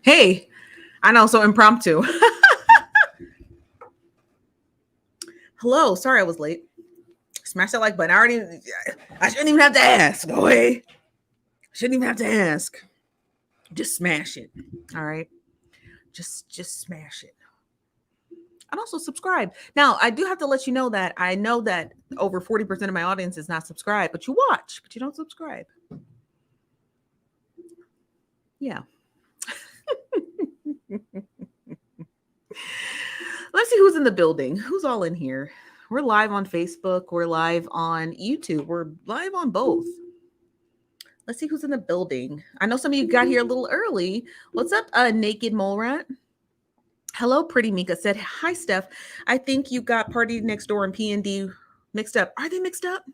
Hey, I know, so impromptu. Hello, sorry I was late. Smash that like button. I shouldn't even have to ask. Go away. Shouldn't even have to ask. Just smash it. All right. Just smash it. And also subscribe. Now, I do have to let you know that I know that over 40% of my audience is not subscribed, but you watch, but you don't subscribe. Yeah. Let's see who's in the building. Who's all in here? We're live on Facebook. We're live on YouTube. We're live on both. Let's see who's in the building. I know some of you got here a little early. What's up, Naked Mole Rat? Hello, Pretty Mika said, hi, Steph. I think you got Party Next Door and PnB mixed up. Are they mixed up?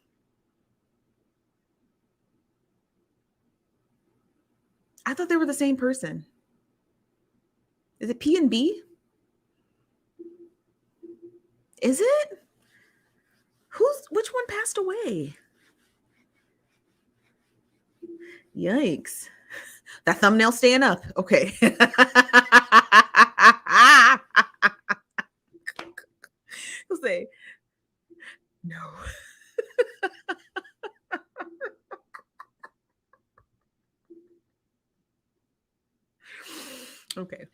I thought they were the same person. Is it PnB? Is it? Which one passed away? Yikes. That thumbnail staying up. Okay. He'll say, no. Okay.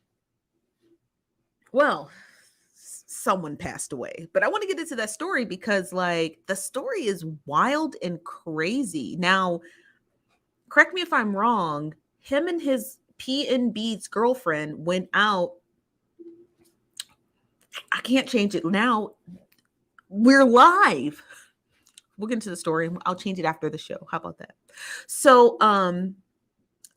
Well, someone passed away, but I want to get into that story because like the story is wild and crazy. Now, correct me if I'm wrong, him and his PnB's girlfriend went out. I can't change it now. We're live. We'll get into the story. I'll change it after the show. How about that? So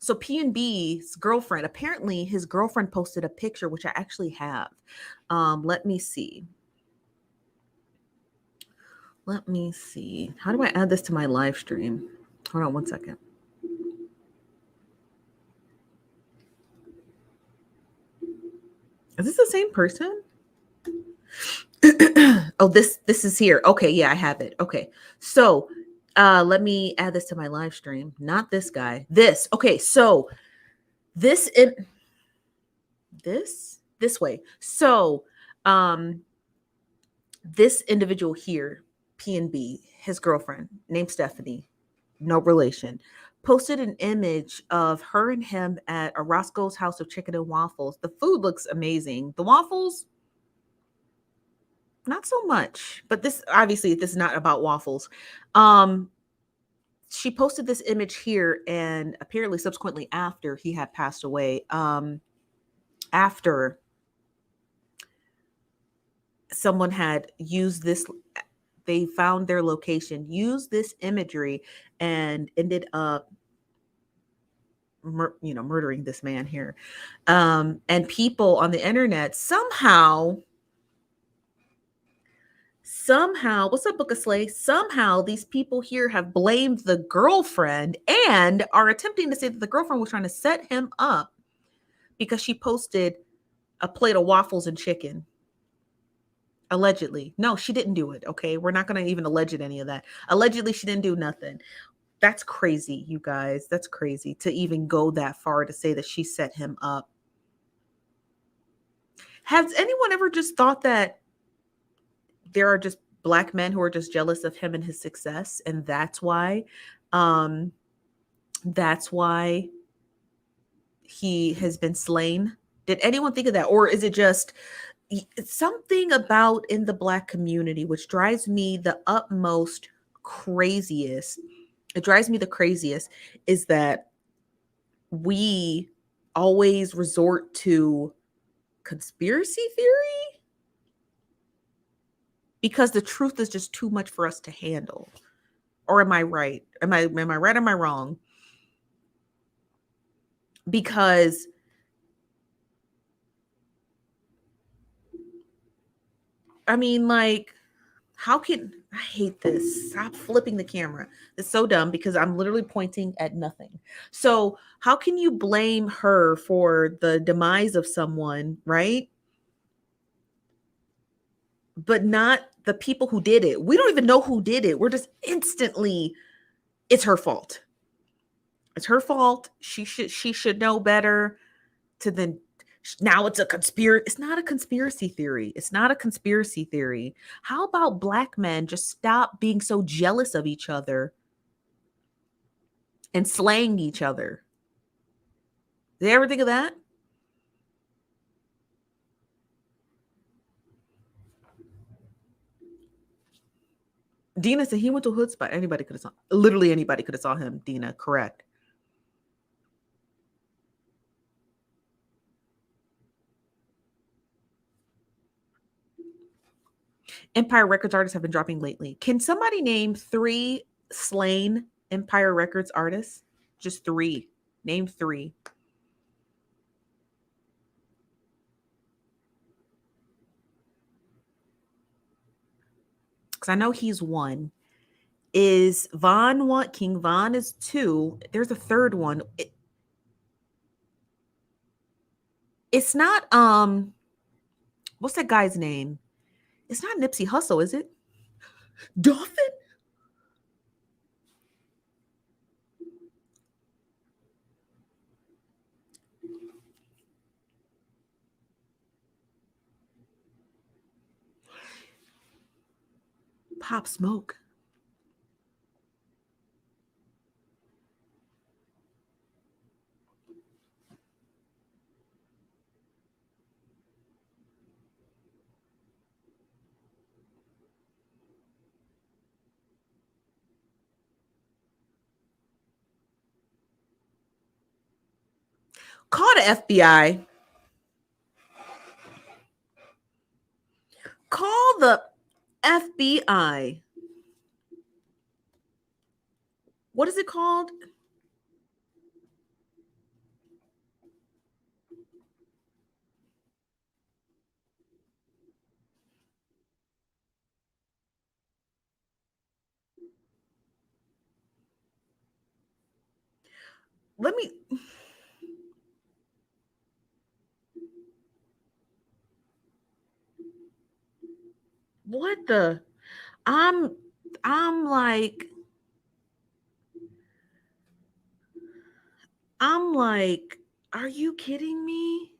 PnB's girlfriend, apparently his girlfriend posted a picture, which I actually have. Let me see. How do I add this to my live stream? Hold on one second. Is this the same person? Oh, this is here. Okay, yeah, I have it. Okay. So let me add this to my live stream. Not this guy. This. Okay, so this way. So this individual here, PnB, his girlfriend named Stephanie, no relation, posted an image of her and him at a Roscoe's House of Chicken and Waffles. The food looks amazing. The waffles, not so much, but this is not about waffles. She posted this image here, and apparently subsequently after he had passed away, after someone had used this, they found their location, used this imagery, and ended up murdering this man here. And people on the internet somehow, what's up, Book of Slay? Somehow these people here have blamed the girlfriend and are attempting to say that the girlfriend was trying to set him up because she posted a plate of waffles and chicken. Allegedly. No, she didn't do it. Okay. We're not going to even allege any of that. Allegedly, she didn't do nothing. That's crazy, you guys. That's crazy to even go that far to say that she set him up. Has anyone ever just thought that there are just Black men who are just jealous of him and his success, and that's why he has been slain? Did anyone think of that? Or is it just something about in the Black community which drives me the utmost craziest? It drives me the craziest is that we always resort to conspiracy theory because the truth is just too much for us to handle. Or am I right? Am I right? Am I wrong? Because I mean, like, how can I hate this? Stop flipping the camera. It's so dumb because I'm literally pointing at nothing. So how can you blame her for the demise of someone, right? But not the people who did it. We don't even know who did it. We're just instantly, it's her fault. It's her fault. She should know better. to then now it's a conspiracy. It's not a conspiracy theory. It's not a conspiracy theory. How about black men just stop being so jealous of each other and slaying each other? Did you ever think of that? Dina said he went to a hood spot. Anybody could have saw. Literally anybody could have saw him. Dina, correct. Empire Records artists have been dropping lately. Can somebody name 3 slain Empire Records artists? Just 3. Name 3. Because I know he's 1. Is Von 1? King Von is 2. There's a 3rd one. It's not what's that guy's name? It's not Nipsey Hussle, is it? Dolphin? Pop Smoke. Call the FBI. Call the FBI. What is it called? Let me. What the? I'm like, are you kidding me?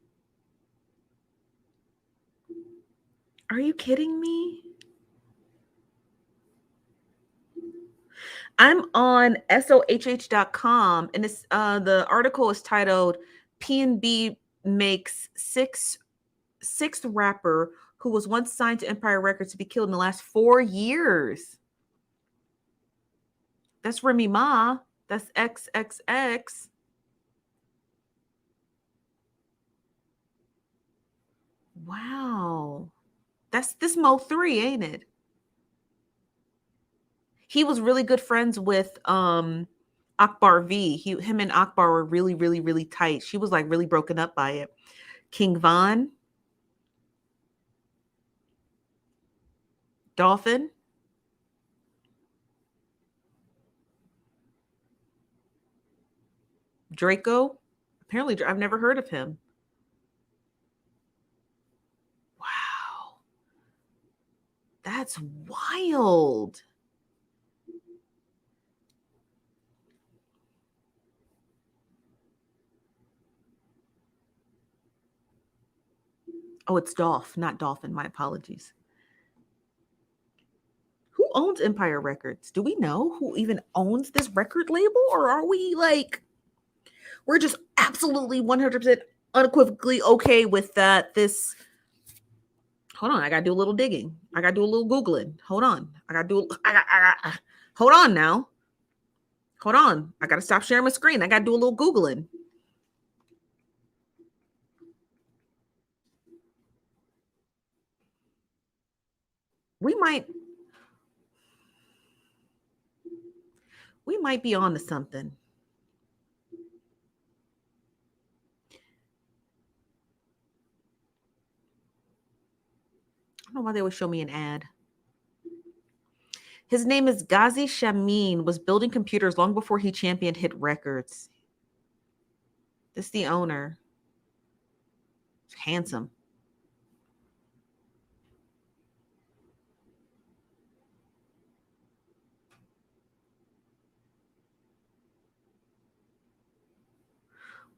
Are you kidding me? I'm on sohh.com and it's the article is titled PnB makes sixth rapper who was once signed to Empire Records to be killed in the last 4 years. That's Remy Ma. That's XXX. Wow. That's this Mo 3, ain't it? He was really good friends with Akbar V. Him and Akbar were really, really, really tight. She was like really broken up by it. King Von, Dolphin, Draco. Apparently, I've never heard of him. Wow. That's wild. Oh, it's Dolph, not Dolphin. My apologies. Who owns Empire Records? Do we know who even owns this record label? Or are we like, we're just absolutely 100% unequivocally okay with that? Hold on, I gotta do a little digging. I gotta do a little Googling. Hold on. Hold on now. Hold on. I gotta stop sharing my screen. I gotta do a little Googling. We might be on to something. I don't know why they would show me an ad. His name is Ghazi Shamin, was building computers long before he championed hit records. This is the owner. He's handsome.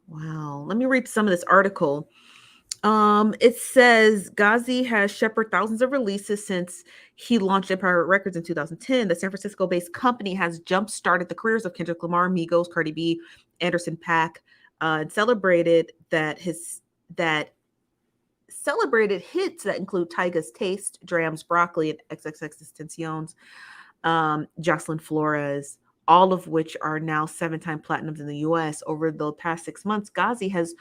Wow. Let me read some of this article. It says Ghazi has shepherded thousands of releases since he launched Empire Records in 2010. The San Francisco-based company has jump-started the careers of Kendrick Lamar, Migos, Cardi B, Anderson .Paak, and that celebrated hits that include Tyga's Taste, Dram's Broccoli, and XXXTentacion's Jocelyn Flores, all of which are now 7-time platinums in the US. Over the past 6 months, Ghazi has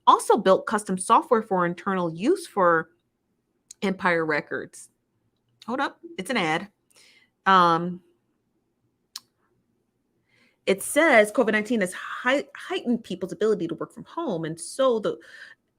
also built custom software for internal use for Empire Records. Hold up, it's an ad. It says COVID-19 has heightened people's ability to work from home, and so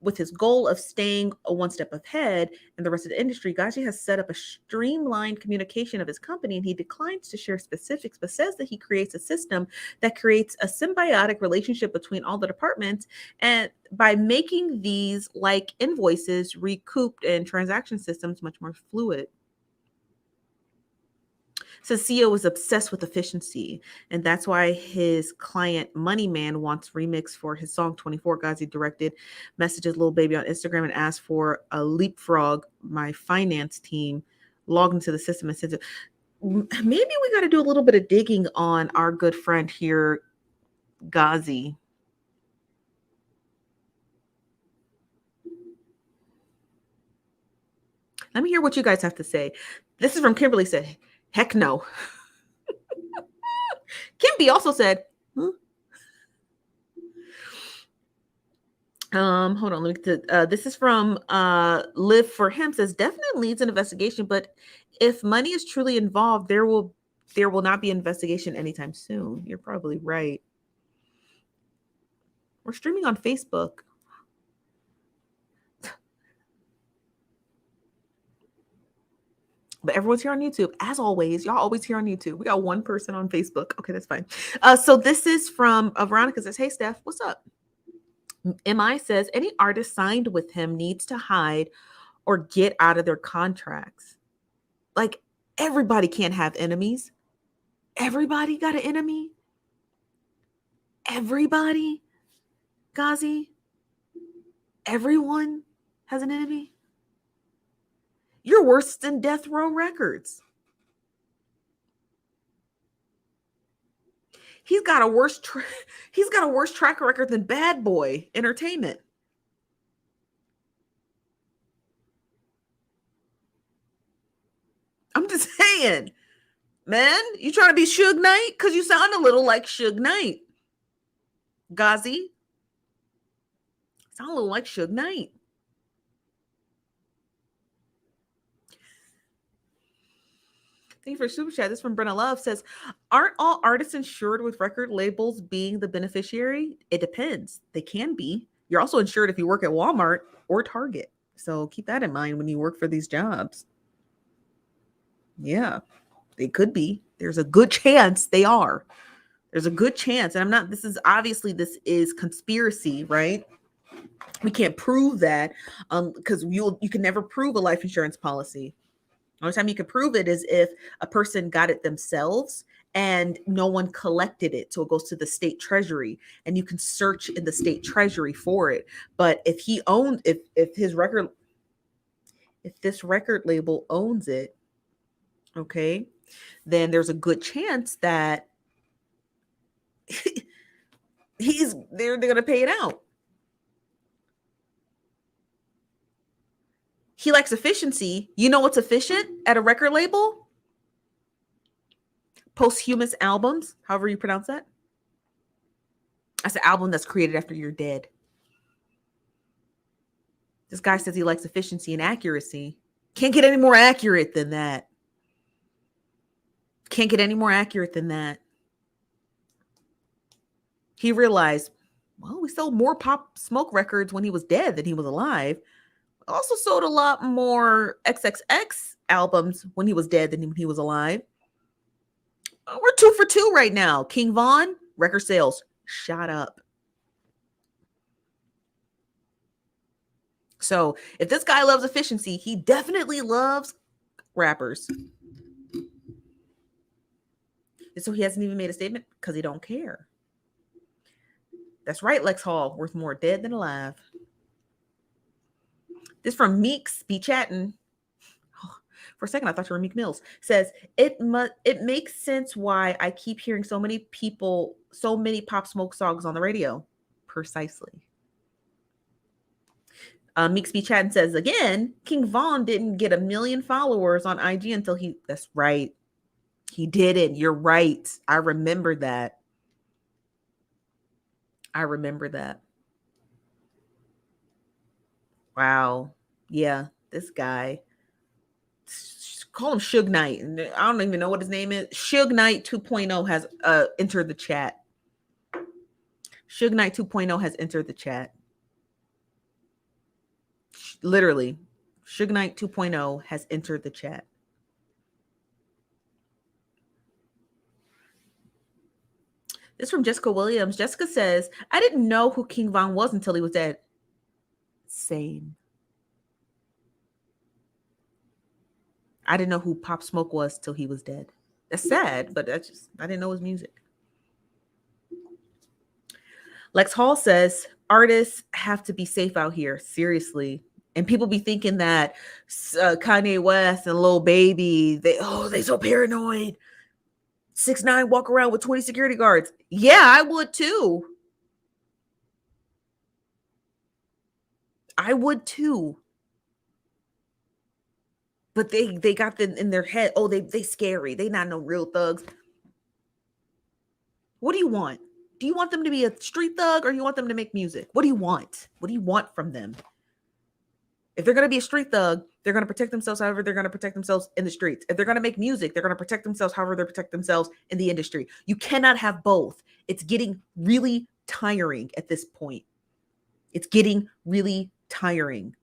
with his goal of staying one step ahead in the rest of the industry, Ghazi has set up a streamlined communication of his company, and he declines to share specifics, but says that he creates a system that creates a symbiotic relationship between all the departments, and by making these like invoices, recouped, and transaction systems much more fluid. So CEO is obsessed with efficiency, and that's why his client Money Man wants remix for his song 24. Ghazi directed messages Lil Baby on Instagram and asked for a leapfrog. My finance team logged into the system and said, maybe we got to do a little bit of digging on our good friend here, Ghazi. Let me hear what you guys have to say. This is from Kimberly said, heck no. Kimby also said, huh? Hold on. Let me this is from Live for Him says definitely needs an investigation, but if money is truly involved, there will not be an investigation anytime soon. You're probably right. We're streaming on Facebook. But everyone's here on YouTube. As always, y'all always here on YouTube. We got one person on Facebook. Okay, that's fine. So this is from Veronica says, hey, Steph, what's up? MI says, any artist signed with him needs to hide or get out of their contracts. Like, everybody can't have enemies. Everybody got an enemy. Everybody, Ghazi. Everyone has an enemy. You're worse than Death Row Records. He's got a worse track record than Bad Boy Entertainment. I'm just saying, man, you trying to be Suge Knight? Because you sound a little like Suge Knight. Ghazi, sound a little like Suge Knight. Thank you for super chat. This from Brenna Love says, aren't all artists insured with record labels being the beneficiary? It depends. They can be. You're also insured if you work at Walmart or Target. So keep that in mind when you work for these jobs. Yeah, they could be. There's a good chance they are. There's a good chance. And this is conspiracy, right? We can't prove that because you can never prove a life insurance policy. The only time you can prove it is if a person got it themselves and no one collected it. So it goes to the state treasury and you can search in the state treasury for it. But if this record label owns it, okay, then there's a good chance that they're going to pay it out. He likes efficiency. You know what's efficient at a record label? Posthumous albums, however you pronounce that. That's an album that's created after you're dead. This guy says he likes efficiency and accuracy. Can't get any more accurate than that. Can't get any more accurate than that. He realized, well, we sold more Pop Smoke records when he was dead than he was alive. Also sold a lot more XXX albums when he was dead than when he was alive. We're 2 for 2 right now. King Von, record sales shot up. So if this guy loves efficiency, he definitely loves rappers. And so he hasn't even made a statement because he don't care. That's right, Lex Hall, worth more dead than alive. This from Meeks Be Chatting. For a second, I thought you were Meek Mills. Says it makes sense why I keep hearing so many Pop Smoke songs on the radio. Precisely. Meeks Be Chatting says again, King Von didn't get 1 million followers on IG until he. That's right. He didn't. You're right. I remember that. Wow. Yeah, this guy. Call him Suge Knight. I don't even know what his name is. Suge Knight 2.0 has entered the chat. Suge Knight 2.0 has entered the chat. Literally, Suge Knight 2.0 has entered the chat. This is from Jessica Williams. Jessica says, I didn't know who King Von was until he was dead. Same. I didn't know who Pop Smoke was till he was dead. That's sad, but I didn't know his music. Lex Hall says, artists have to be safe out here. Seriously. And people be thinking that Kanye West and Lil Baby, they so paranoid. 6ix9ine walk around with 20 security guards. Yeah, I would too. But they got them in their head. Oh, they scary. They not no real thugs. What do you want? Do you want them to be a street thug or you want them to make music? What do you want? What do you want from them? If they're going to be a street thug, they're going to protect themselves however they're going to protect themselves in the streets. If they're going to make music, they're going to protect themselves however they protect themselves in the industry. You cannot have both. It's getting really tiring at this point. It's getting really tiring.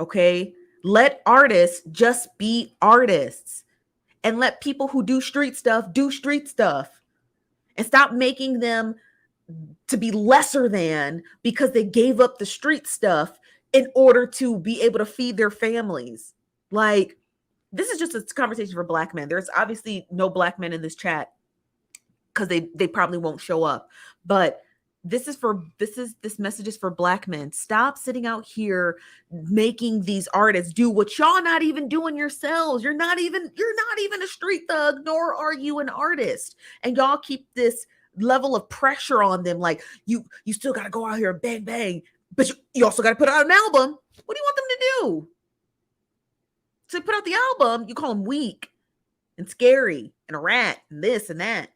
Okay? Let artists just be artists. And let people who do street stuff do street stuff. And stop making them to be lesser than because they gave up the street stuff in order to be able to feed their families. Like, this is just a conversation for Black men. There's obviously no Black men in this chat because they probably won't show up. But this message is for Black men. Stop sitting out here making these artists do what y'all not even doing yourselves. You're not even a street thug, nor are you an artist. And y'all keep this level of pressure on them, like you still got to go out here and bang bang, but you also got to put out an album. What do you want them to do? So put out the album, you call them weak and scary and a rat and this and that.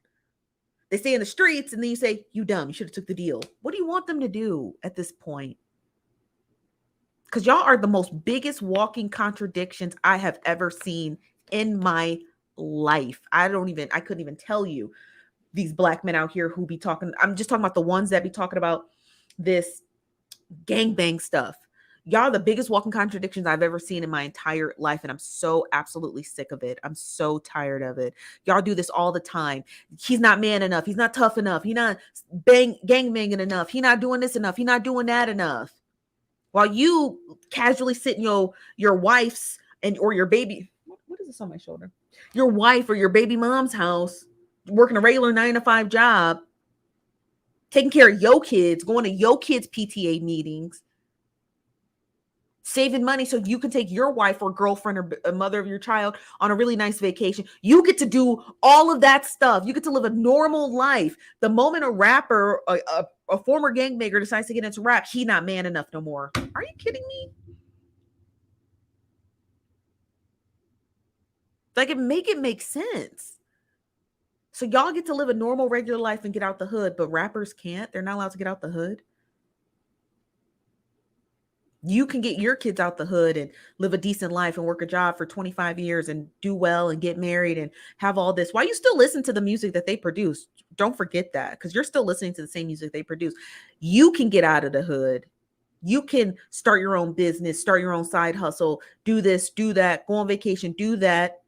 They stay in the streets and then you say, you dumb, you should have took the deal. What do you want them to do at this point? Because y'all are the most biggest walking contradictions I have ever seen in my life. I couldn't even tell you these Black men out here who be talking. I'm just talking about the ones that be talking about this gangbang stuff. Y'all the biggest walking contradictions I've ever seen in my entire life. And I'm so absolutely sick of it. I'm so tired of it. Y'all do this all the time. He's not man enough. He's not tough enough. He's not gangbanging enough. He's not doing this enough. He's not doing that enough. While you casually sit in your wife's or your baby. What is this on my shoulder? Your wife or your baby mom's house, working a regular 9-to-5 job, taking care of your kids, going to your kids' PTA meetings, saving money so you can take your wife or girlfriend or a mother of your child on a really nice vacation. You get to do all of that stuff. You get to live a normal life. The moment a rapper, a former gangbanger decides to get into rap, he not man enough no more. Are you kidding me? Like, make it make sense. So y'all get to live a normal, regular life and get out the hood, but rappers can't. They're not allowed to get out the hood. You can get your kids out the hood and live a decent life and work a job for 25 years and do well and get married and have all this. Why you still listen to the music that they produce? Don't forget that, because you're still listening to the same music they produce. You can get out of the hood. You can start your own business, start your own side hustle, do this, do that, go on vacation, do that.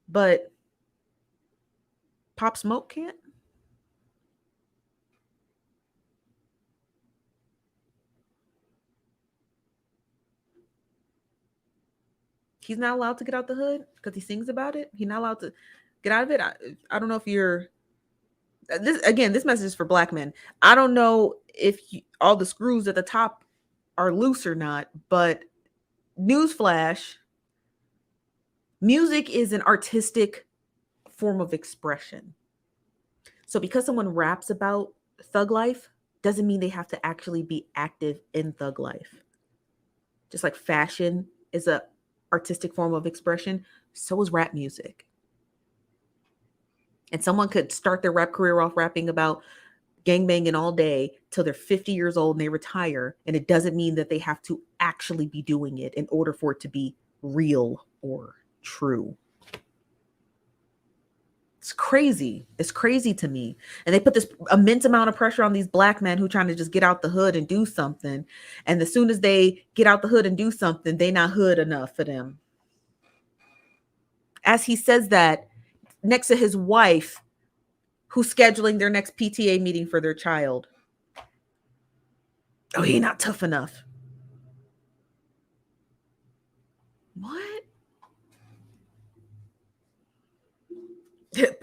But Pop Smoke can't? He's not allowed to get out the hood because he sings about it. He's not allowed to get out of it. I don't know if you're This message is for black men. I don't know if all the screws at the top are loose or not, but newsflash, music is an artistic form of expression. So because someone raps about thug life doesn't mean they have to actually be active in thug life. Just like fashion is a artistic form of expression, so is rap music. And someone could start their rap career off rapping about gangbanging all day till they're 50 years old and they retire. And it doesn't mean that they have to actually be doing it in order for it to be real or true. It's crazy. It's crazy to me. And they put this immense amount of pressure on these black men who are trying to just get out the hood and do something. And as soon as they get out the hood and do something, they not hood enough for them. As he says that next to his wife, who's scheduling their next PTA meeting for their child. Oh, he not tough enough. What?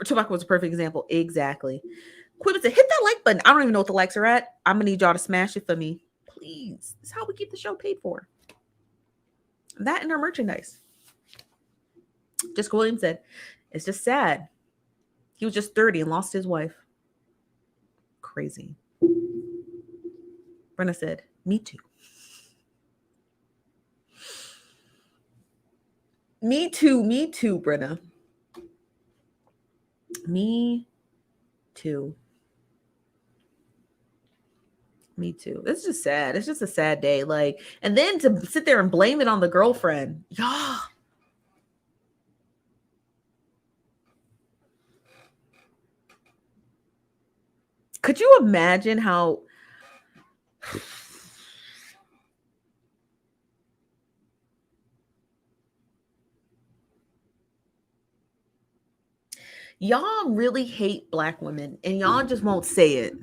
Tupac was a perfect example. Exactly. Quibben said, hit that like button. I don't even know what the likes are at. I'm going to need y'all to smash it for me. Please. This is how we keep the show paid for. That and our merchandise. Jessica Williams said, it's just sad. He was just 30 and lost his wife. Crazy. Brenna said, me too. Me too, Brenna. Me too. Me too. It's just sad. It's just a sad day. Like, and then to sit there and blame it on the girlfriend. Yeah. Could you imagine how y'all really hate black women and y'all just won't say it.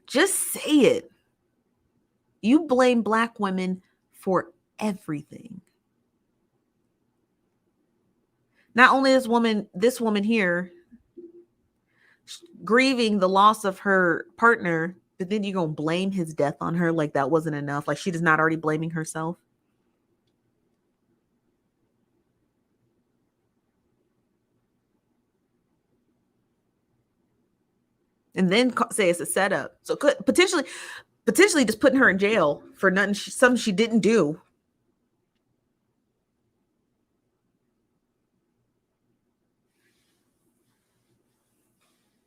Just say it. You blame black women for everything. Not only is this woman here grieving the loss of her partner, but then you're going to blame his death on her like that wasn't enough. Like she is not already blaming herself. And then say it's a setup. So could potentially just putting her in jail for nothing, something she didn't do.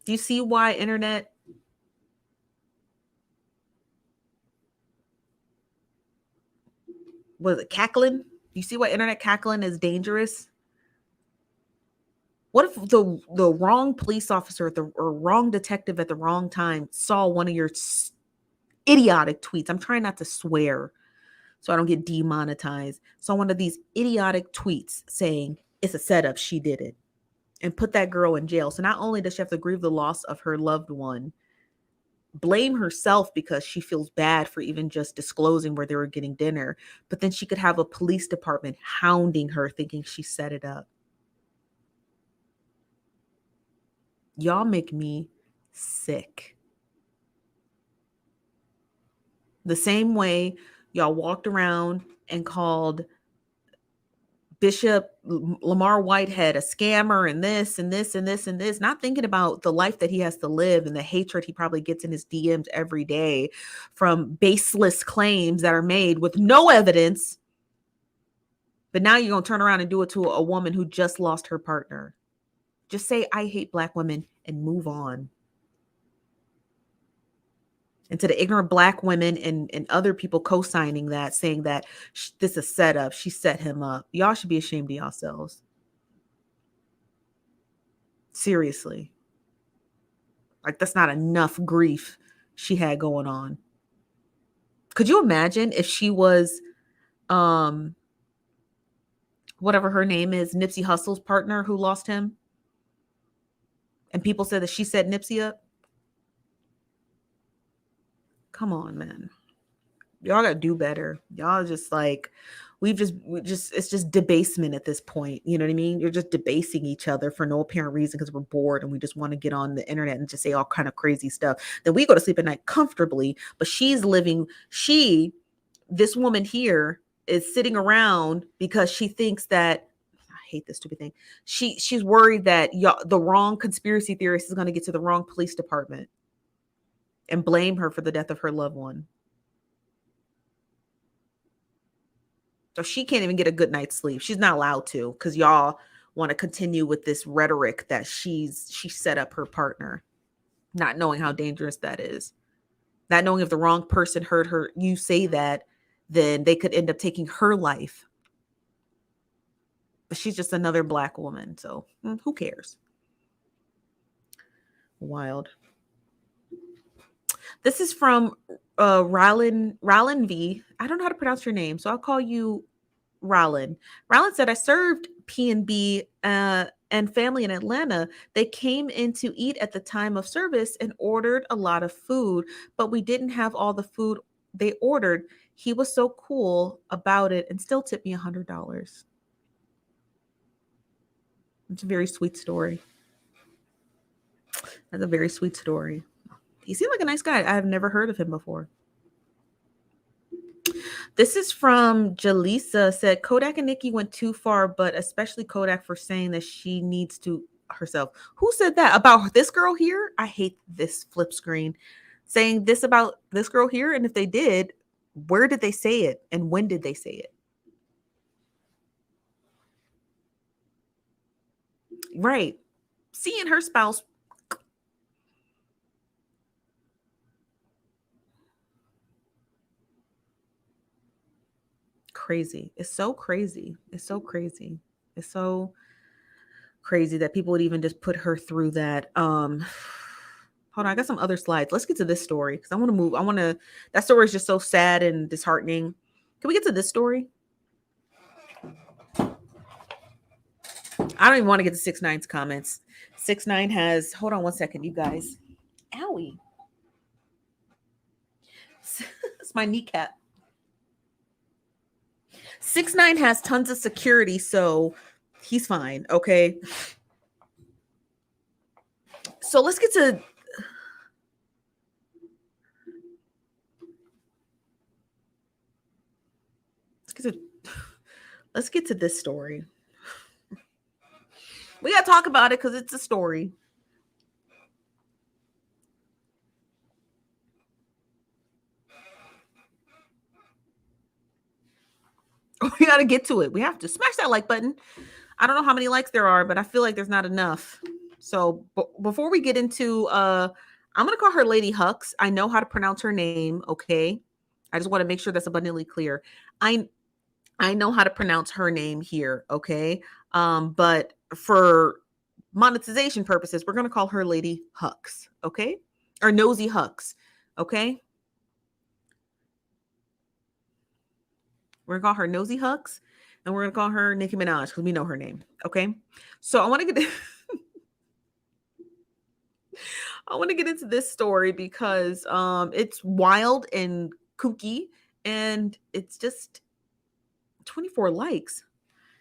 Do you see why internet was it cackling? You see why internet cackling is dangerous? What if the wrong police officer or wrong detective at the wrong time saw one of your idiotic tweets? I'm trying not to swear so I don't get demonetized. Saw one of these idiotic tweets saying it's a setup, she did it, and put that girl in jail. So not only does she have to grieve the loss of her loved one, blame herself because she feels bad for even just disclosing where they were getting dinner, but then she could have a police department hounding her thinking she set it up. Y'all make me sick. The same way y'all walked around and called Bishop Lamar Whitehead a scammer and this and this and this and this, not thinking about the life that he has to live and the hatred he probably gets in his DMs every day from baseless claims that are made with no evidence. But now you're going to turn around and do it to a woman who just lost her partner. Just say, I hate black women and move on. And to the ignorant black women and other people co-signing that, saying that this is a setup, she set him up. Y'all should be ashamed of yourselves. Seriously. Like, that's not enough grief she had going on. Could you imagine if she was, whatever her name is, Nipsey Hussle's partner who lost him? And people said that she set Nipsey up? Come on, man. Y'all got to do better. Y'all just like It's just debasement at this point. You know what I mean? You're just debasing each other for no apparent reason because we're bored and we just want to get on the internet and just say all kind of crazy stuff. Then we go to sleep at night comfortably, but this woman here is sitting around because she thinks that, I hate this stupid thing. She's worried that the wrong conspiracy theorist is going to get to the wrong police department and blame her for the death of her loved one. So she can't even get a good night's sleep. She's not allowed to because y'all want to continue with this rhetoric that she set up her partner, not knowing how dangerous that is. Not knowing if the wrong person heard you say that, then they could end up taking her life. But she's just another Black woman. So who cares? Wild. This is from Rylan V. I don't know how to pronounce your name, so I'll call you Rylan. Rylan said, I served PnB and family in Atlanta. They came in to eat at the time of service and ordered a lot of food, but we didn't have all the food they ordered. He was so cool about it and still tipped me $100. It's a very sweet story. That's a very sweet story. He seemed like a nice guy. I have never heard of him before. This is from Jaleesa. Said Kodak and Nicki went too far, but especially Kodak for saying that she needs to herself. Who said that about this girl here? I hate this flip screen. Saying this about this girl here. And if they did, where did they say it? And when did they say it? Right. Seeing her spouse. Crazy. It's so crazy. It's so crazy. It's so crazy that people would even just put her through that. Hold on, I got some other slides. Let's get to this story because I want to move. That story is just so sad and disheartening. Can we get to this story? I don't even want to get to 6ix9ine's comments. 6ix9ine has, hold on one second, you guys. Owie. It's my kneecap. 6ix9ine has tons of security, so he's fine, okay? So let's get to this story. We got to talk about it because it's a story. We got to get to it. We have to smash that like button. I don't know how many likes there are, but I feel like there's not enough. So before we get into, I'm going to call her Lady Hux. I know how to pronounce her name. Okay. I just want to make sure that's abundantly clear. I know how to pronounce her name here. Okay. But for monetization purposes, we're going to call her Lady Hux. Okay. Or Nosey Heaux. Okay. We're going to call her Nosey Heaux, and we're going to call her Nicki Minaj because we know her name. Okay. So I want to get into this story because it's wild and kooky, and it's just 24 likes.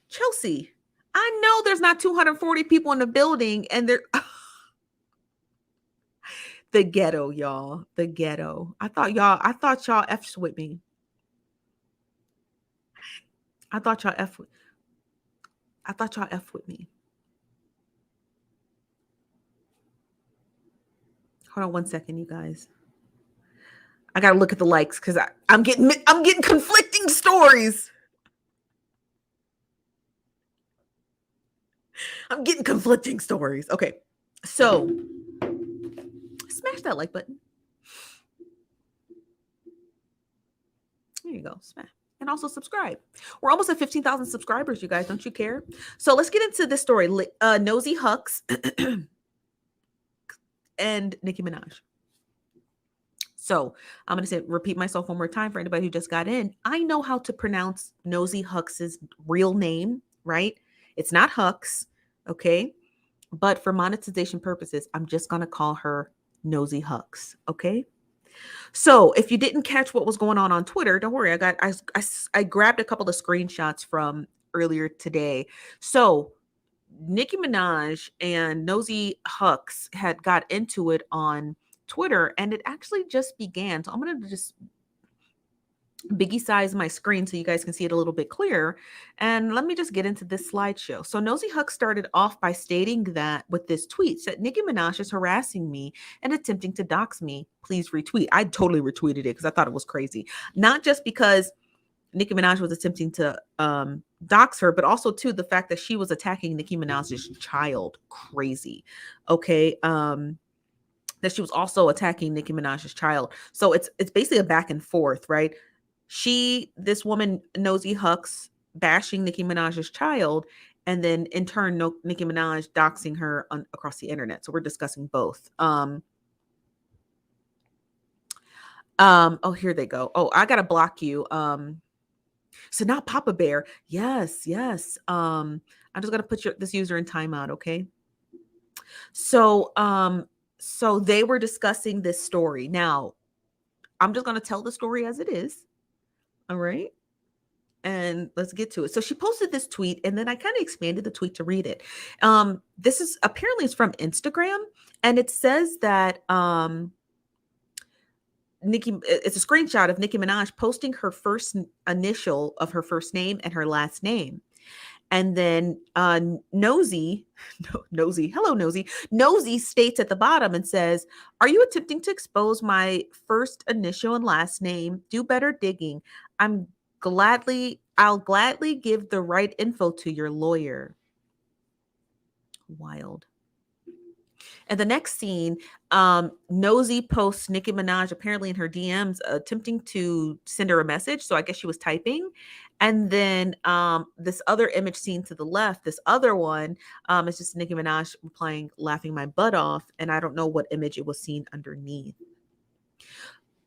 Chelsea, I know there's not 240 people in the building, and they're the ghetto, y'all. The ghetto. I thought y'all F's with me. I thought y'all F with me. Hold on one second, you guys. I gotta look at the likes because I'm getting conflicting stories. I'm getting conflicting stories. Okay, so smash that like button. There you go. Smash. And also subscribe. We're almost at 15,000 subscribers, you guys. Don't you care? So let's get into this story. Nosey Heaux and Nicki Minaj. So I'm going to repeat myself one more time for anybody who just got in. I know how to pronounce Nosey Heux's real name, right? It's not Hux, okay? But for monetization purposes, I'm just going to call her Nosey Heaux, okay? So if you didn't catch what was going on Twitter, don't worry. I grabbed a couple of screenshots from earlier today. So Nicki Minaj and Nosey Heaux had got into it on Twitter, and it actually just began. So I'm going to just biggie size my screen so you guys can see it a little bit clearer. And let me just get into this slideshow. So Nosey Heaux started off by stating that with this tweet that Nicki Minaj is harassing me and attempting to dox me. Please retweet. I totally retweeted it because I thought it was crazy. Not just because Nicki Minaj was attempting to dox her, but also too the fact that she was attacking Nicki Minaj's child. Crazy. Okay. That she was also attacking Nicki Minaj's child. So it's basically a back and forth, right? This woman, Nosey Heaux, bashing Nicki Minaj's child, and then in turn, Nicki Minaj doxing her across the internet. So we're discussing both. Oh, here they go. Oh, I gotta block you. So not Papa Bear. Yes. I'm just gonna put this user in timeout, okay? So they were discussing this story. Now, I'm just gonna tell the story as it is. All right. And let's get to it. So she posted this tweet, and then I kind of expanded the tweet to read it. This is apparently it's from Instagram, and it says that it's a screenshot of Nicki Minaj posting her first initial of her first name and her last name. And then Nosey states at the bottom and says, "Are you attempting to expose my first initial and last name? Do better digging. I'll gladly give the right info to your lawyer." Wild. And the next scene, Nosey posts Nicki Minaj apparently in her DMs attempting to send her a message. So I guess she was typing. And then this other image seen to the left, this other one is just Nicki Minaj replying, laughing my butt off. And I don't know what image it was seen underneath.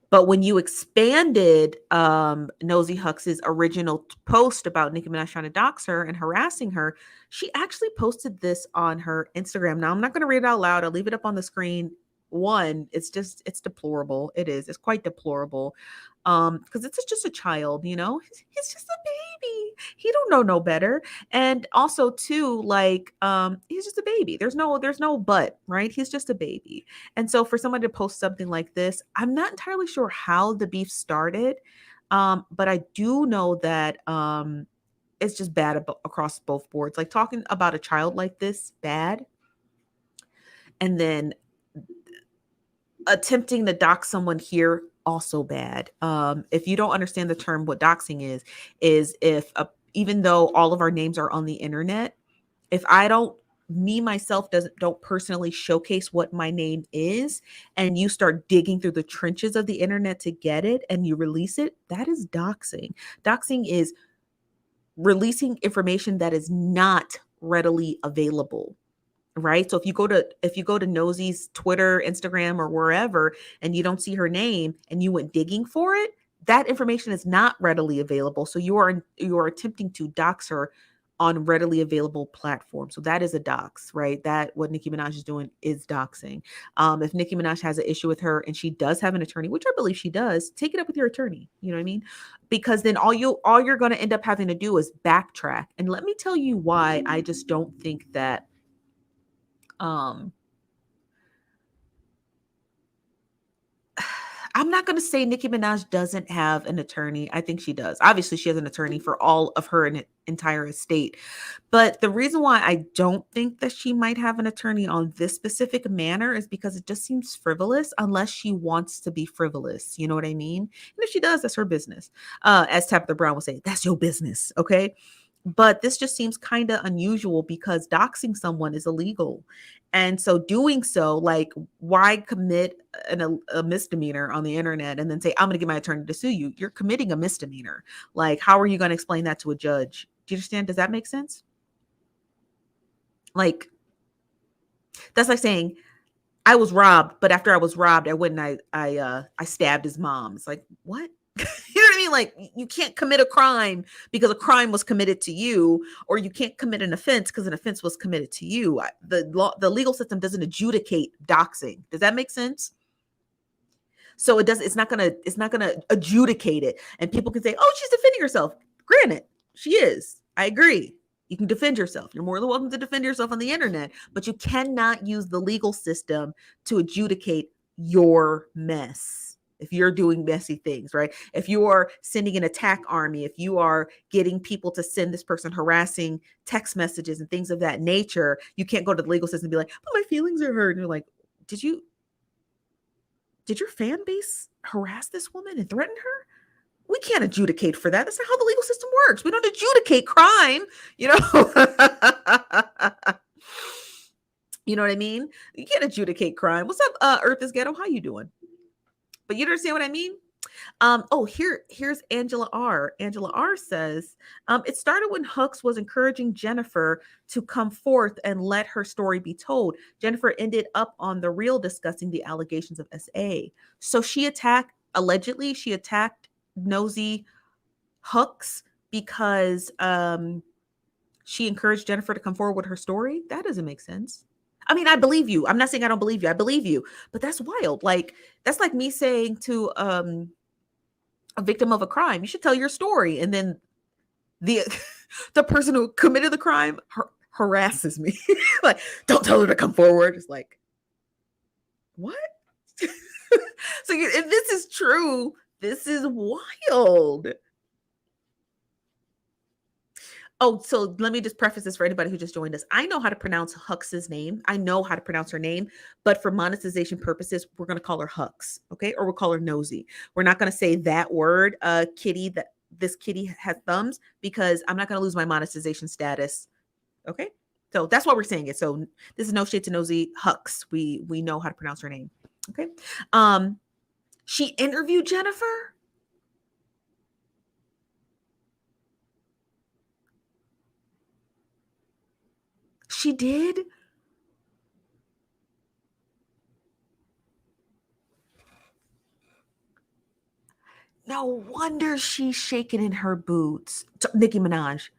But when you expanded Nosey Heaux's original post about Nicki Minaj trying to dox her and harassing her, she actually posted this on her Instagram. Now, I'm not going to read it out loud. I'll leave it up on the screen. One, it's deplorable. It is. It's quite deplorable. Because it's just a child, you know? He's just a baby. He don't know no better. And also, too, like, he's just a baby. There's no but, right? He's just a baby. And so for someone to post something like this, I'm not entirely sure how the beef started. But I do know that it's just bad across both boards. Like talking about a child like this, bad. And then attempting to dox someone here, also bad. If you don't understand the term, what doxing is if even though all of our names are on the internet, if I don't don't personally showcase what my name is, and you start digging through the trenches of the internet to get it and you release it, that is doxing. Doxing is releasing information that is not readily available. Right. So if you go to Nosey's Twitter, Instagram, or wherever, and you don't see her name and you went digging for it, that information is not readily available. So you are attempting to dox her on readily available platforms. So that is a dox, right? That what Nicki Minaj is doing is doxing. If Nicki Minaj has an issue with her and she does have an attorney, which I believe she does, take it up with your attorney. You know what I mean? Because then all you're going to end up having to do is backtrack. And let me tell you why I just don't think that I'm not going to say Nicki Minaj doesn't have an attorney. I think she does. Obviously, she has an attorney for all of her entire estate. But the reason why I don't think that she might have an attorney on this specific manner is because it just seems frivolous unless she wants to be frivolous. You know what I mean? And if she does, that's her business. As Tabitha Brown would say, that's your business. Okay. But this just seems kind of unusual because doxing someone is illegal. And so doing so, like, why commit a misdemeanor on the internet and then say, I'm going to get my attorney to sue you? You're committing a misdemeanor. Like, how are you going to explain that to a judge? Do you understand? Does that make sense? Like, that's like saying, I was robbed, but after I was robbed, I went and I stabbed his mom. It's like, what? You know what I mean? Like, you can't commit a crime because a crime was committed to you, or you can't commit an offense because an offense was committed to you. The legal system doesn't adjudicate doxing. Does that make sense? So it's not gonna adjudicate it. And people can say, oh, she's defending herself. Granted, she is. I agree. You can defend yourself. You're more than welcome to defend yourself on the internet, but you cannot use the legal system to adjudicate your mess. If you're doing messy things, right? If you are sending an attack army, if you are getting people to send this person harassing text messages and things of that nature, you can't go to the legal system and be like, but my feelings are hurt. And you're like, did your fan base harass this woman and threaten her? We can't adjudicate for that. That's not how the legal system works. We don't adjudicate crime, you know. You know what I mean? You can't adjudicate crime. What's up, Earth is Ghetto? How you doing? But you understand what I mean? Here's Angela R. Angela R says, it started when Hooks was encouraging Jennifer to come forth and let her story be told. Jennifer ended up on The Real discussing the allegations of SA. So allegedly she attacked Nosey Hooks because she encouraged Jennifer to come forward with her story. That doesn't make sense. I mean, I believe you. I'm not saying I don't believe you. I believe you, but that's wild. Like, that's like me saying to a victim of a crime, you should tell your story. And then the the person who committed the crime harasses me. Like, don't tell her to come forward. It's like, what? So if this is true, this is wild. Oh, so let me just preface this for anybody who just joined us. I know how to pronounce Hux's name. I know how to pronounce her name, but for monetization purposes, we're going to call her Hux, okay? Or we'll call her Nosey. We're not going to say that word, kitty, that this kitty has thumbs, because I'm not going to lose my monetization status, okay? So that's why we're saying it. So this is no shade to Nosey Hux. We know how to pronounce her name, okay? She interviewed Jennifer. She did? No wonder she's shaking in her boots. Nicki Minaj.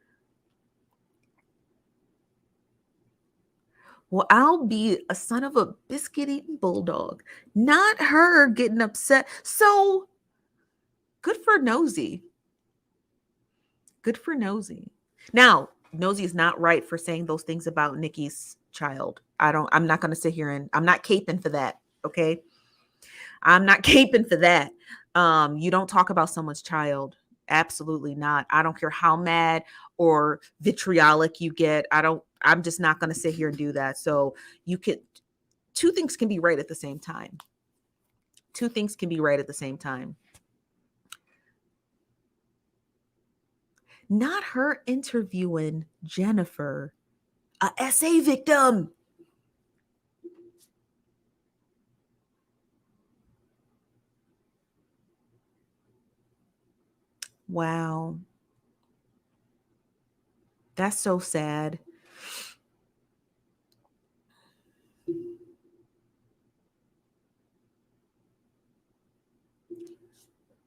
Well, I'll be a son of a biscuit eating bulldog. Not her getting upset. So good for Nosey. Good for Nosey. Now, Nosey is not right for saying those things about Nicki's child. I'm not going to sit here and I'm not caping for that. Okay. I'm not caping for that. You don't talk about someone's child. Absolutely not. I don't care how mad or vitriolic you get. I'm just not going to sit here and do that. So two things can be right at the same time. Two things can be right at the same time. Not her interviewing Jennifer, a SA victim. Wow. That's so sad.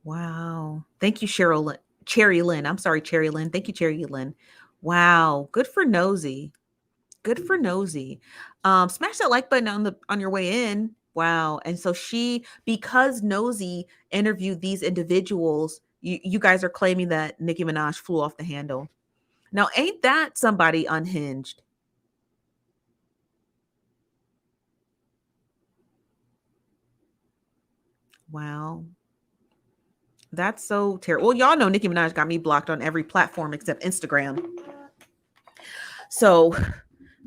Wow. Thank you, Cherry Lynn. I'm sorry, Cherry Lynn. Thank you, Cherry Lynn. Wow. Good for Nosey. Good for Nosey. Smash that like button on your way in. Wow. And so because Nosey interviewed these individuals, you guys are claiming that Nicki Minaj flew off the handle. Now, ain't that somebody unhinged? Wow. That's so terrible. Well, y'all know Nicki Minaj got me blocked on every platform except Instagram. So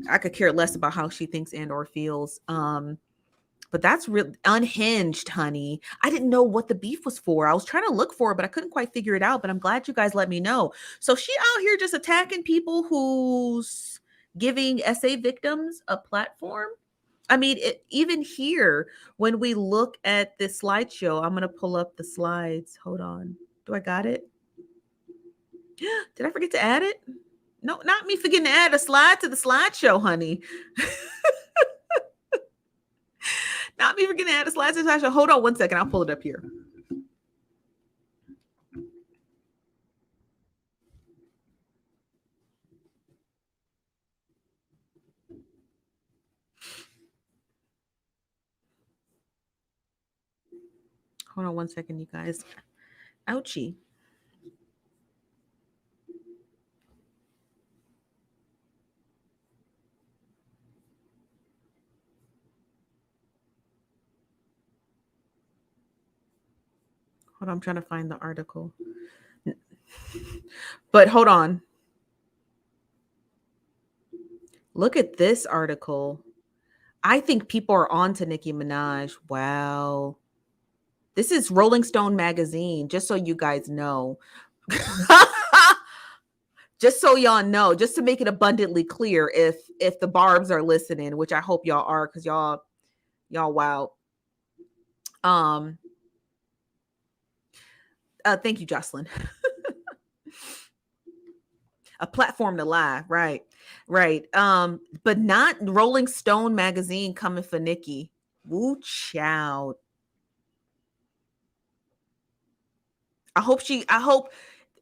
I could care less about how she thinks and or feels. But that's real unhinged, honey. I didn't know what the beef was for. I was trying to look for it, but I couldn't quite figure it out. But I'm glad you guys let me know. So she out here just attacking people who's giving SA victims a platform. I mean, even here, when we look at this slideshow, I'm going to pull up the slides. Hold on. Do I got it? Did I forget to add it? No, not me forgetting to add a slide to the slideshow, honey. Not me forgetting to add a slide to the slideshow. Hold on one second. I'll pull it up here. Hold on one second, you guys. Ouchie. Hold on, I'm trying to find the article. But hold on. Look at this article. I think people are on to Nicki Minaj. Wow. This is Rolling Stone magazine, just so you guys know. Just so y'all know, just to make it abundantly clear, if the barbs are listening, which I hope y'all are, because y'all wow. Thank you, Jocelyn. A platform to lie, right. But not Rolling Stone magazine coming for Nicki. Woo child. I hope,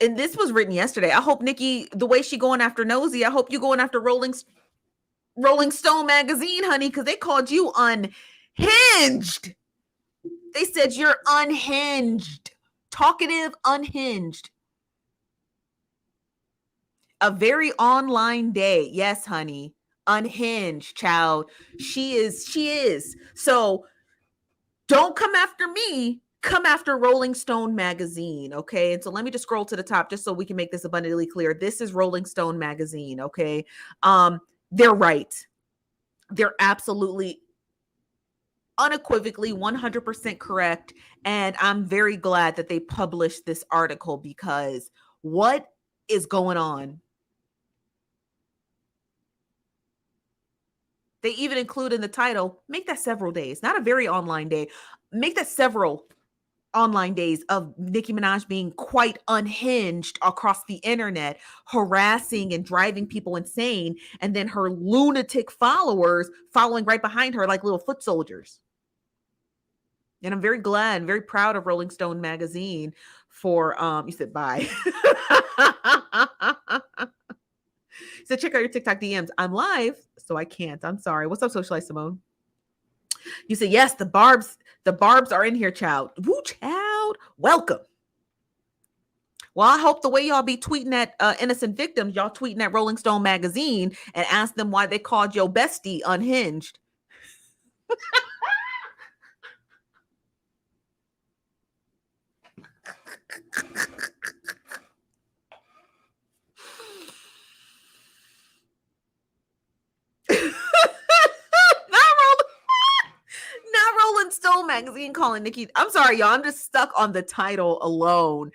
and this was written yesterday. I hope Nicki, the way she going after Nosey, I hope you going after Rolling Stone magazine, honey, because they called you unhinged. They said you're unhinged, talkative, unhinged. A very online day. Yes, honey. Unhinged, child. She is. So don't come after me. Come after Rolling Stone magazine, okay? And so let me just scroll to the top just so we can make this abundantly clear. This is Rolling Stone magazine, okay? They're right. They're absolutely unequivocally 100% correct, and I'm very glad that they published this article, because what is going on? They even include in the title, make that several days, not a very online day. Make that several online days of Nicki Minaj being quite unhinged across the internet, harassing and driving people insane, and then her lunatic followers following right behind her like little foot soldiers. And I'm very glad, very proud of Rolling Stone magazine for you said bye. So check out your TikTok DMs. I'm live, so I can't. I'm sorry. What's up, Socialite Simone? You said yes, the barbs are in here, child. Woo, child. Welcome. Well, I hope the way y'all be tweeting at innocent victims, y'all tweeting at Rolling Stone magazine and ask them why they called your bestie unhinged. Not Rolling Stone magazine calling Nicki. I'm sorry, y'all. I'm just stuck on the title alone.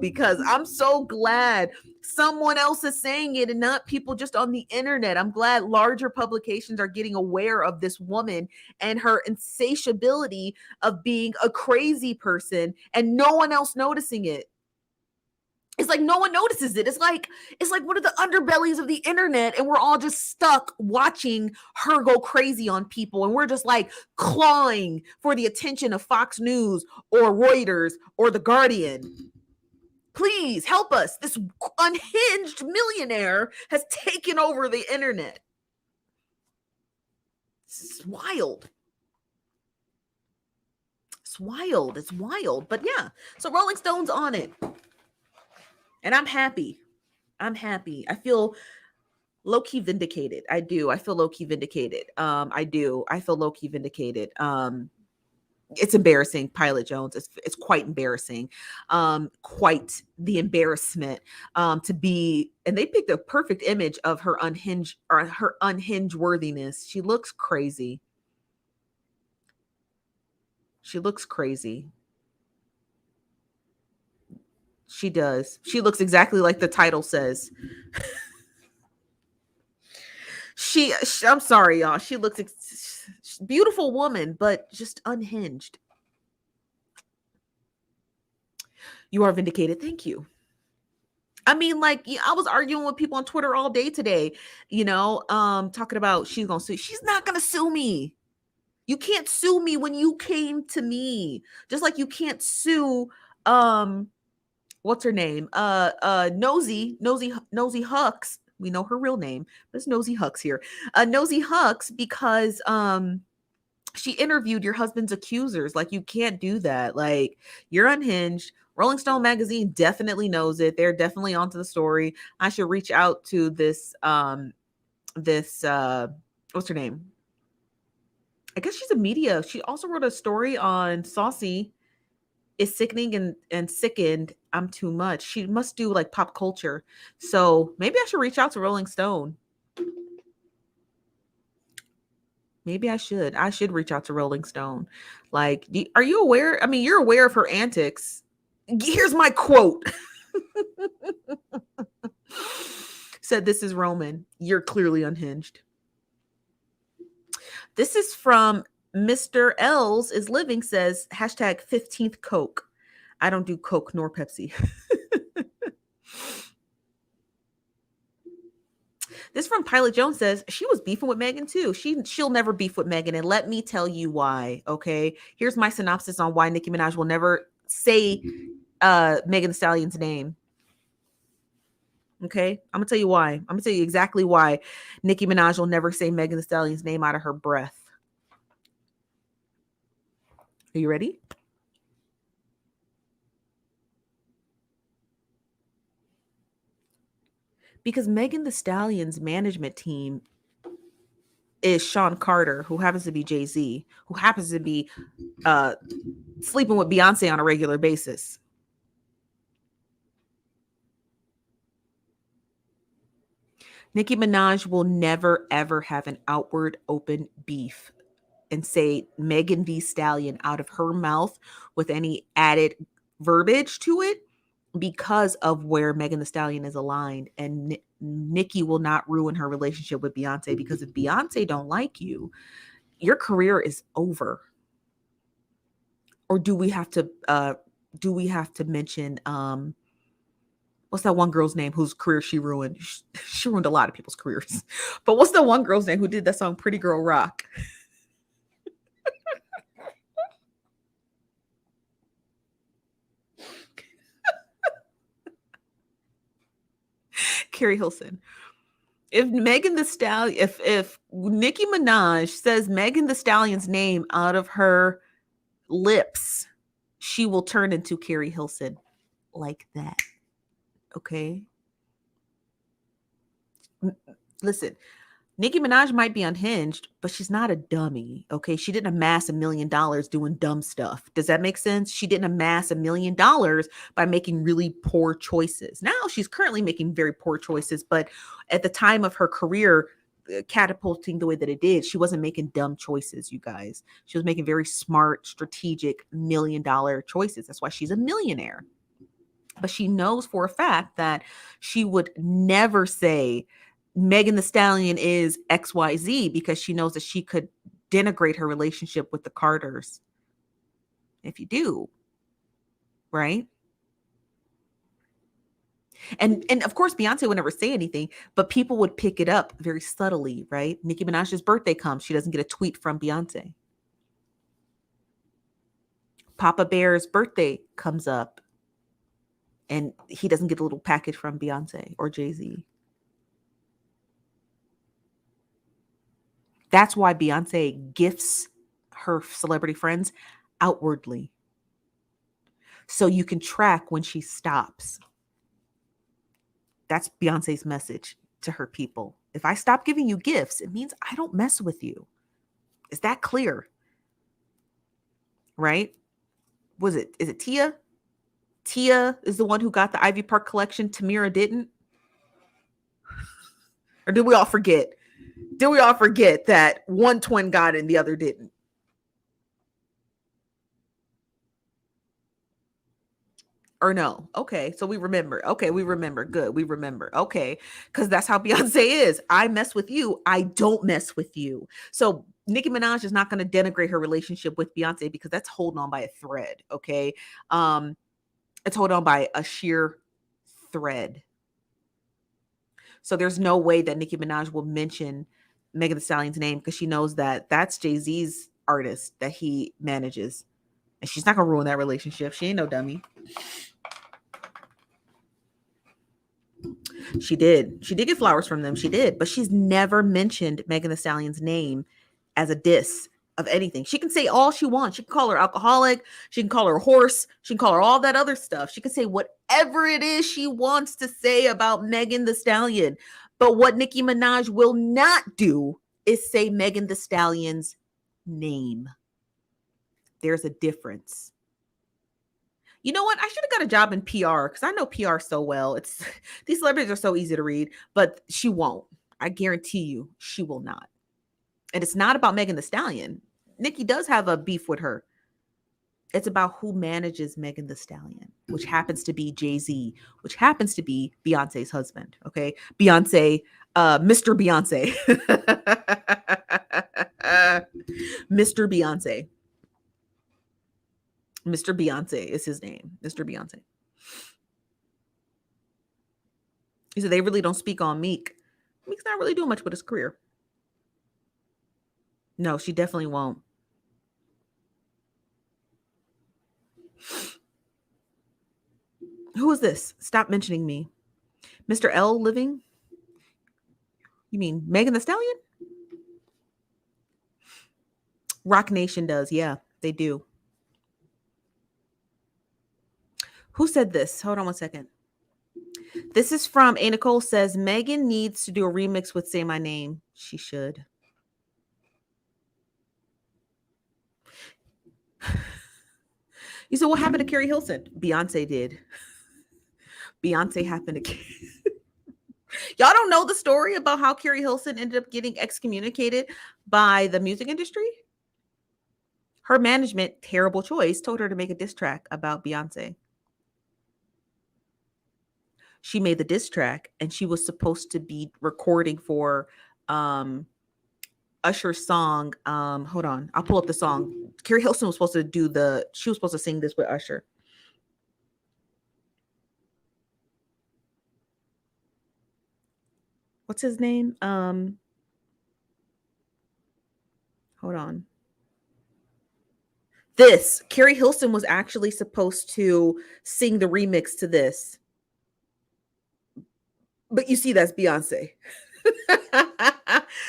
Because I'm so glad someone else is saying it and not people just on the internet. I'm glad larger publications are getting aware of this woman and her insatiability of being a crazy person and no one else noticing it. It's like no one notices it. It's like one of the underbellies of the internet, and we're all just stuck watching her go crazy on people, and we're just like clawing for the attention of Fox News or Reuters or The Guardian. Please help us. This unhinged millionaire has taken over the internet. It's wild. It's wild. But yeah, so Rolling Stone's on it. And I'm happy. I feel low-key vindicated. I do. I feel low-key vindicated. I do. I feel low-key vindicated. It's embarrassing, Pilot Jones. It's quite embarrassing. Quite the embarrassment to be, and they picked a perfect image of her unhinged worthiness. She looks crazy. She does. She looks exactly like the title says. I'm sorry, y'all. She looks beautiful woman, but just unhinged. You are vindicated. Thank you. I mean, like, I was arguing with people on Twitter all day today, talking about she's gonna sue. She's not gonna sue me. You can't sue me when you came to me. Just like you can't sue what's her name? Nosey Heaux. We know her real name, but it's Nosey Heaux here. Nosey Heaux, because She interviewed your husband's accusers. Like, you can't do that. Like, you're unhinged. Rolling Stone magazine definitely knows it. They're definitely onto the story. I should reach out to this what's her name? I guess she's a media. She also wrote a story on Saucy is sickening and sickened. I'm too much. She must do like pop culture. So maybe I should reach out to Rolling Stone. Maybe I should. I should reach out to Rolling Stone. Like, are you aware? I mean, you're aware of her antics. Here's my quote. Said, this is Roman. You're clearly unhinged. This is from Mr. L's is living, says hashtag 15th Coke. I don't do Coke nor Pepsi. This from Pilot Jones says she was beefing with Megan too. She'll never beef with Megan, and let me tell you why. Okay, here's my synopsis on why Nicki Minaj will never say Megan Thee Stallion's name. Okay, I'm gonna tell you why. I'm gonna tell you exactly why Nicki Minaj will never say Megan Thee Stallion's name out of her breath. Are you ready? Because Megan Thee Stallion's management team is Sean Carter, who happens to be Jay-Z, who happens to be sleeping with Beyonce on a regular basis. Nicki Minaj will never, ever have an outward open beef and say Megan Thee Stallion out of her mouth with any added verbiage to it, because of where Megan Thee Stallion is aligned. And Nicki will not ruin her relationship with Beyonce, because if Beyonce don't like you, your career is over. Or do we have to mention what's that one girl's name whose career she ruined? She ruined a lot of people's careers. But what's that one girl's name who did that song Pretty Girl Rock? Keri Hilson. If Megan Thee Stallion, if Nicki Minaj says Megan Thee Stallion's name out of her lips, she will turn into Keri Hilson like that. Okay. Listen, Nicki Minaj might be unhinged, but she's not a dummy. Okay. She didn't amass $1 million doing dumb stuff. Does that make sense? She didn't amass $1 million by making really poor choices. Now she's currently making very poor choices, but at the time of her career, catapulting the way that it did, she wasn't making dumb choices, you guys. She was making very smart, strategic $1 million choices. That's why she's a millionaire. But she knows for a fact that she would never say Megan Thee Stallion is XYZ, because she knows that she could denigrate her relationship with the Carters. If you do, right? And of course, Beyonce would never say anything, but people would pick it up very subtly, right? Nicki Minaj's birthday comes. She doesn't get a tweet from Beyonce. Papa Bear's birthday comes up, and he doesn't get a little package from Beyonce or Jay-Z. That's why Beyonce gifts her celebrity friends outwardly, so you can track when she stops. That's Beyonce's message to her people. If I stop giving you gifts, it means I don't mess with you. Is that clear? Right? Is it Tia? Tia is the one who got the Ivy Park collection. Tamira didn't. Or did we all forget? Did we all forget that one twin got it and the other didn't? Or no? Okay, so we remember. Okay, we remember. Good, we remember. Okay, because that's how Beyonce is. I mess with you. I don't mess with you. So Nicki Minaj is not going to denigrate her relationship with Beyonce, because that's holding on by a thread. Okay, it's holding on by a sheer thread. So there's no way that Nicki Minaj will mention Megan Thee Stallion's name, because she knows that that's Jay-Z's artist that he manages. And she's not going to ruin that relationship. She ain't no dummy. She did. She did get flowers from them. She did. But she's never mentioned Megan Thee Stallion's name as a diss of anything. She can say all she wants. She can call her alcoholic. She can call her a horse. She can call her all that other stuff. She can say whatever it is she wants to say about Megan Thee Stallion. But what Nicki Minaj will not do is say Megan Thee Stallion's name. There's a difference. You know what? I should have got a job in PR because I know PR so well. It's these celebrities are so easy to read, but she won't. I guarantee you she will not. And it's not about Megan Thee Stallion. Nicki does have a beef with her. It's about who manages Megan Thee Stallion, which happens to be Jay-Z, which happens to be Beyonce's husband. Okay. Beyonce, Mr. Beyonce. Mr. Beyonce. Mr. Beyonce is his name. Mr. Beyonce. He said they really don't speak on Meek. Meek's not really doing much with his career. No, she definitely won't. Who is this? Stop mentioning me. Mr. L living? You mean Megan Thee Stallion? Rock Nation does. Yeah, they do. Who said this? Hold on one second. This is from A. Nicole says, Megan needs to do a remix with Say My Name. She should. You said, what happened to Keri Hilson? Beyonce did. Beyonce happened to... Y'all don't know the story about how Keri Hilson ended up getting excommunicated by the music industry? Her management, terrible choice, told her to make a diss track about Beyonce. She made the diss track and she was supposed to be recording for Usher's song. Hold on. I'll pull up the song. Keri Hilson was supposed to she was supposed to sing this with Usher. What's his name? Hold on. This Keri Hilson was actually supposed to sing the remix to this. But you see, that's Beyonce.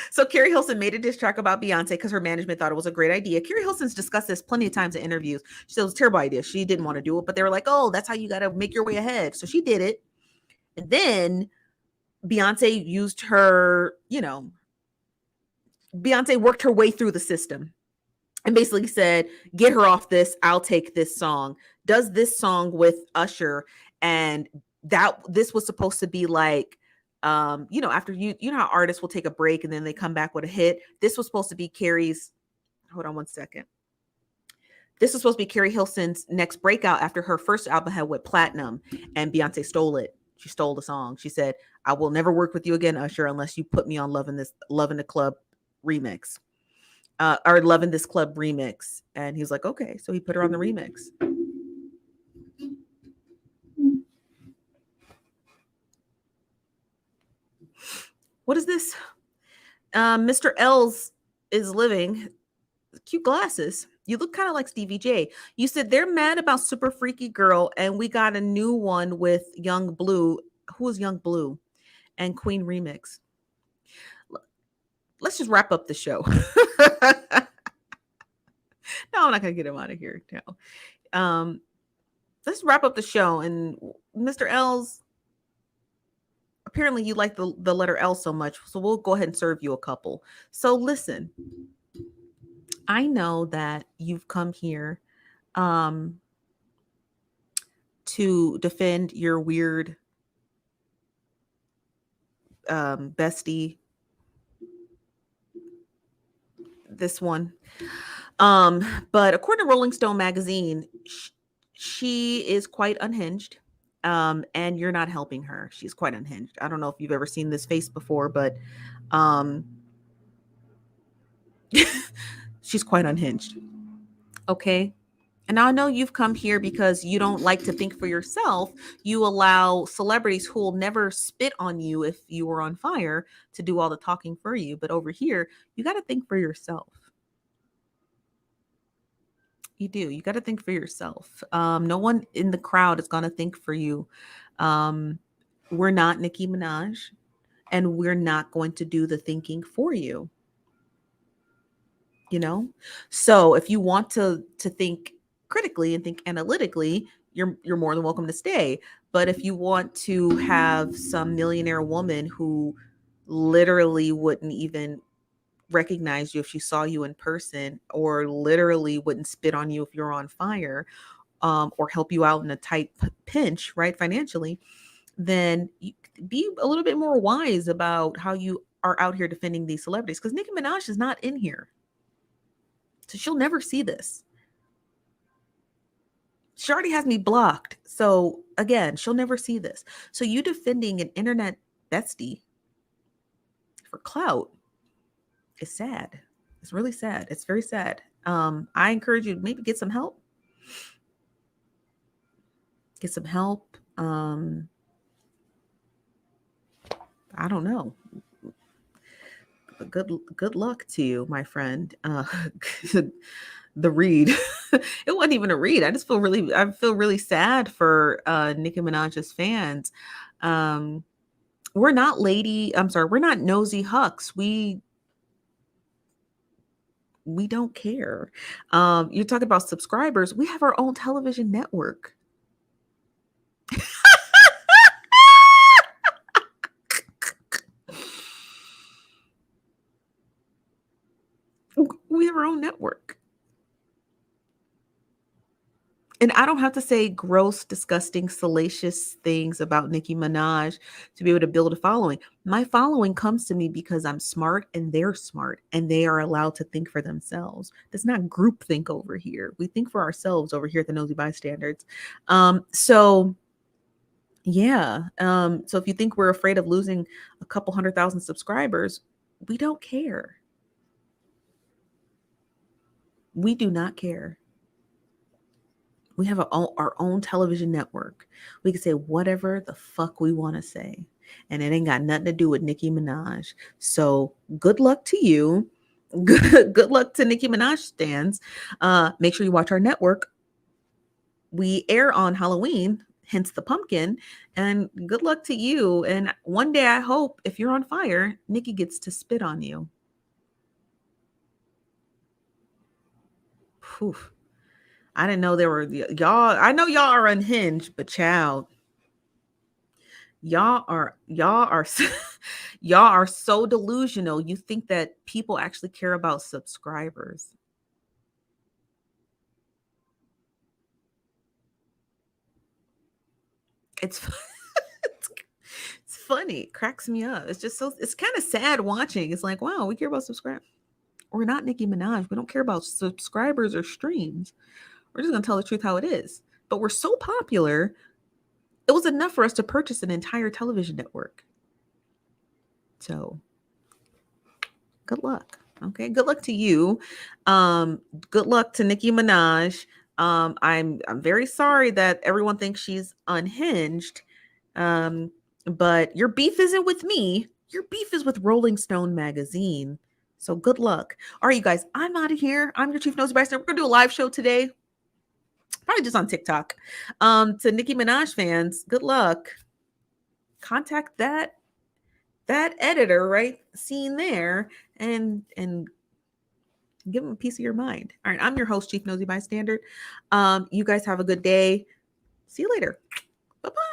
So Keri Hilson made a diss track about Beyonce because her management thought it was a great idea. Keri Hilson's discussed this plenty of times in interviews. She said it was a terrible idea. She didn't want to do it, but they were like, oh, that's how you got to make your way ahead. So she did it. And then Beyonce used her, Beyonce worked her way through the system and basically said, get her off this. I'll take this song. Does this song with Usher. And this was supposed to be like, after how artists will take a break and then they come back with a hit. This was supposed to be Keri's. Hold on one second. This was supposed to be Keri Hilson's next breakout after her first album had went platinum, and Beyonce stole it. She stole the song. She said, "I will never work with you again, Usher, unless you put me on Loving the Club remix, or Loving This Club remix." And he was like, "Okay," so he put her on the remix. What is this? Mr. L's is living. Cute glasses. You look kind of like Stevie J. You said they're mad about Super Freaky Girl, and we got a new one with Young Blue. Who is Young Blue? And Queen Remix. Let's just wrap up the show. No, I'm not gonna get him out of here. No. Let's wrap up the show. And Mr. L's. Apparently you like the letter L so much, so we'll go ahead and serve you a couple. So listen, I know that you've come here to defend your weird bestie, this one. But according to Rolling Stone magazine, she is quite unhinged. And you're not helping her. She's quite unhinged. I don't know if you've ever seen this face before, but she's quite unhinged. Okay. And now I know you've come here because you don't like to think for yourself. You allow celebrities who will never spit on you if you were on fire to do all the talking for you. But over here, you got to think for yourself. You do. You got to think for yourself. No one in the crowd is going to think for you. We're not Nicki Minaj, and we're not going to do the thinking for you. you know? So if you want to think critically and think analytically, you're more than welcome to stay. But if you want to have some millionaire woman who literally wouldn't even recognize you if she saw you in person, or literally wouldn't spit on you if you're on fire, or help you out in a tight pinch, right, financially, then you be a little bit more wise about how you are out here defending these celebrities, because Nicki Minaj is not in here. So she'll never see this. She already has me blocked. So again, she'll never see this. So you defending an internet bestie for clout is sad. It's really sad. It's very sad. I encourage you to maybe get some help. Get some help. I don't know. Good luck to you, my friend. The read. It wasn't even a read. I feel really sad for Nicki Minaj's fans. We're not we're not Nosey Heaux. We don't care. You're talking about subscribers. We have our own television network. We have our own network. And I don't have to say gross, disgusting, salacious things about Nicki Minaj to be able to build a following. My following comes to me because I'm smart and they're smart and they are allowed to think for themselves. That's not group think over here. We think for ourselves over here at the Nosy Bystanders. So yeah. So if you think we're afraid of losing a couple 100,000 subscribers, we don't care. We do not care. We have our own television network. We can say whatever the fuck we want to say. And it ain't got nothing to do with Nicki Minaj. So good luck to you. Good luck to Nicki Minaj stands. Make sure you watch our network. We air on Halloween, hence the pumpkin. And good luck to you. And one day I hope if you're on fire, Nicki gets to spit on you. Whew. I didn't know there were y'all. I know y'all are unhinged, but child, y'all are y'all are so delusional. You think that people actually care about subscribers. It's it's funny. It cracks me up. It's just it's kind of sad watching. It's like, wow, we care about subscribers. We're not Nicki Minaj. We don't care about subscribers or streams. We're just gonna tell the truth how it is. But we're so popular, it was enough for us to purchase an entire television network. So good luck. Okay, good luck to you. Good luck to Nicki Minaj. I'm very sorry that everyone thinks she's unhinged. But your beef isn't with me. Your beef is with Rolling Stone magazine. So good luck. All right, you guys, I'm out of here. I'm your Chief Nosy Bystander. We're gonna do a live show today. Probably just on TikTok. To Nicki Minaj fans, good luck. Contact that editor, right? Seen there, and give them a piece of your mind. All right, I'm your host, Chief Nosy Bystander. You guys have a good day. See you later. Bye-bye.